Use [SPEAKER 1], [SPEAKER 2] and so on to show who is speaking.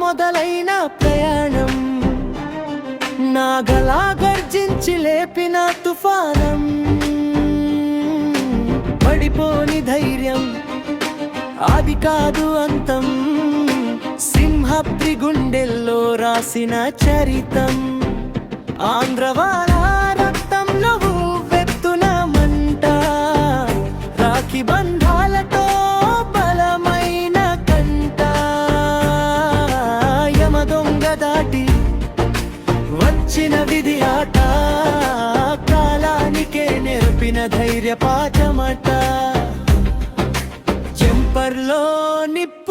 [SPEAKER 1] మొదలైన ప్రయాణం, నాగలా గర్జించి లేపిన తుఫానం. పడిపోని ధైర్యం, అది కాదు అంతం, సింహప్రి గుండెల్లో రాసిన చరితం. ఆంధ్రవాళ రక్తంలో వెత్తున మంట, రాఖీ బంధాలతో బలమైన కంట. యమ దొంగ దాటి వచ్చిన విధి ఆట, కాలానికే నేర్పిన ధైర్య పాఠమట. చెంపర్లో నిప్పు